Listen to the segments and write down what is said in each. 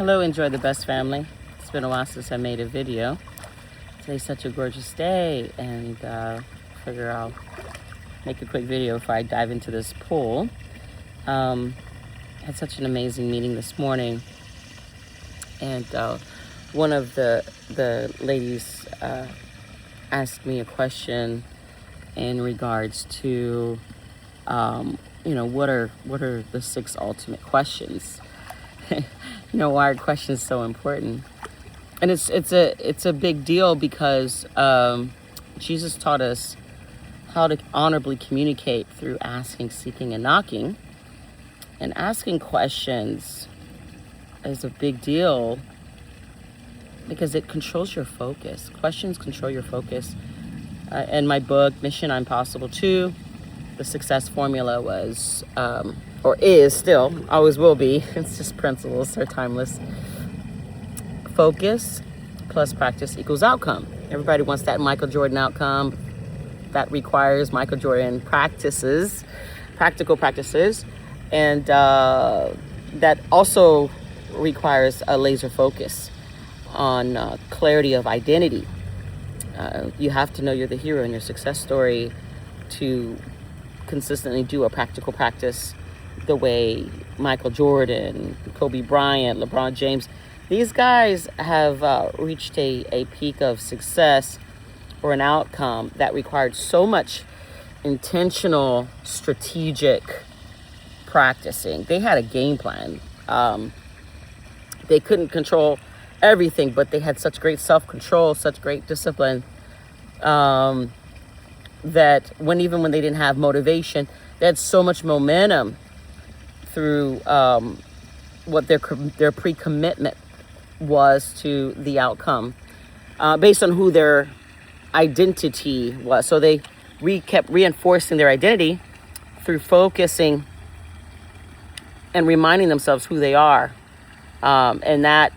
Hello, Enjoy the Best family. It's been a while since I made a video. Today's such a gorgeous day, and figure I'll make a quick video before I dive into this pool. Had such an amazing meeting this morning, and one of the ladies asked me a question in regards to what are the 6 ultimate questions. Why are questions so important? And it's a big deal because Jesus taught us how to honorably communicate through asking, seeking, and knocking. And asking questions is a big deal because it controls your focus. Questions control your focus. In my book, Mission Impossible 2, the success formula was, or is still, always will be, it's just principles, they're timeless. Focus plus practice equals outcome. Everybody wants that Michael Jordan outcome. That requires Michael Jordan practical practices. And that also requires a laser focus on clarity of identity. You have to know you're the hero in your success story to consistently do a practical practice the way Michael Jordan, Kobe Bryant, LeBron James, these guys have reached a peak of success or an outcome that required so much intentional, strategic practicing. They had a game plan. They couldn't control everything, but they had such great self-control, such great discipline, that even when they didn't have motivation, they had so much momentum through what their pre-commitment was to the outcome, based on who their identity was. So they kept reinforcing their identity through focusing and reminding themselves who they are, and that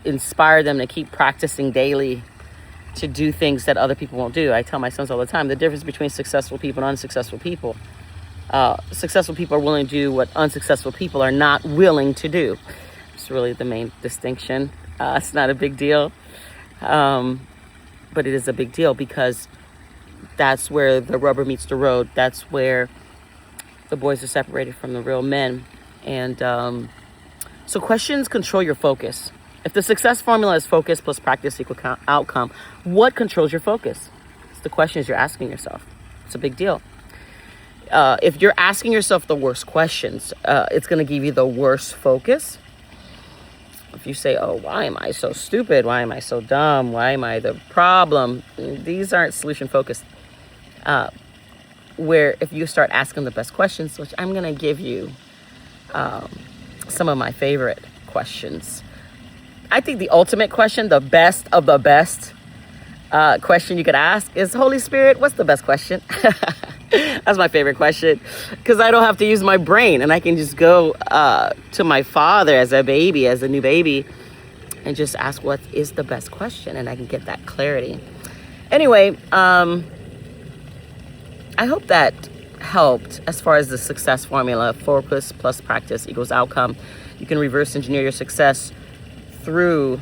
inspired them to keep practicing daily to do things that other people won't do. I tell my sons all the time, the difference between successful people and unsuccessful people. Successful people are willing to do what unsuccessful people are not willing to do. It's really the main distinction. It's not a big deal, but it is a big deal because that's where the rubber meets the road. That's where the boys are separated from the real men. And so questions control your focus. If the success formula is focus plus practice equal outcome, what controls your focus? It's the questions you're asking yourself. It's a big deal. If you're asking yourself the worst questions, it's going to give you the worst focus. If you say, oh, why am I so stupid? Why am I so dumb? Why am I the problem? These aren't solution focused. Where if you start asking the best questions, which I'm going to give you some of my favorite questions. I think the ultimate question, the best of the best question you could ask is, Holy Spirit, what's the best question? That's my favorite question because I don't have to use my brain and I can just go to my Father as a new baby, and just ask what is the best question, and I can get that clarity. Anyway, I hope that helped as far as the success formula. Focus plus practice equals outcome. You can reverse engineer your success through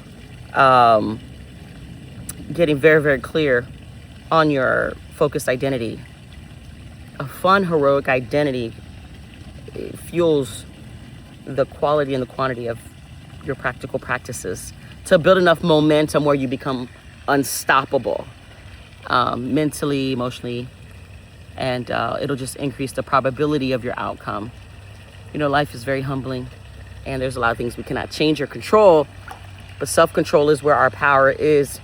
getting very, very clear on your focused identity. A fun, heroic identity fuels the quality and the quantity of your practical practices to build enough momentum where you become unstoppable, mentally, emotionally, and it'll just increase the probability of your outcome. Life is very humbling, and there's a lot of things we cannot change or control, but self-control is where our power is.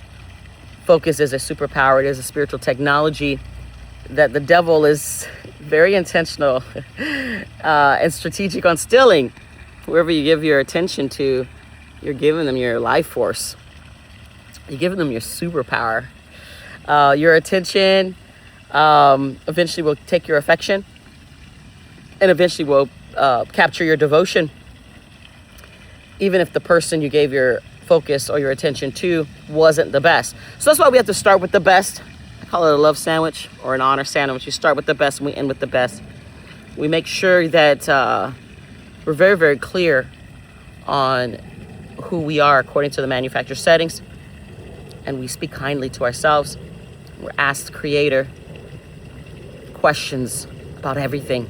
Focus is a superpower. It is a spiritual technology that the devil is very intentional and strategic on stealing. Whoever you give your attention to, you're giving them your life force. You're giving them your superpower. Your attention eventually will take your affection, and eventually will capture your devotion, even if the person you gave your focus or your attention to wasn't the best. So that's why we have to start with the best. I call it a love sandwich or an honor sandwich. You start with the best and we end with the best. We make sure that we're very, very clear on who we are according to the manufacturer settings, and we speak kindly to ourselves. We're asked Creator questions about everything.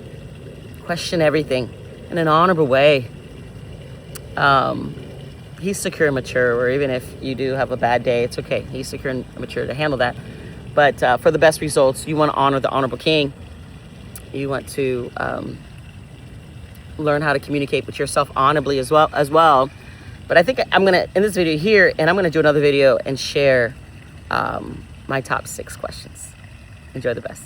Question everything in an honorable way. He's secure and mature, or even if you do have a bad day, it's okay. He's secure and mature to handle that. But for the best results, you want to honor the Honorable King. You want to learn how to communicate with yourself honorably as well. But I think I'm going to end this video here, and I'm going to do another video and share my top 6 questions. Enjoy the best.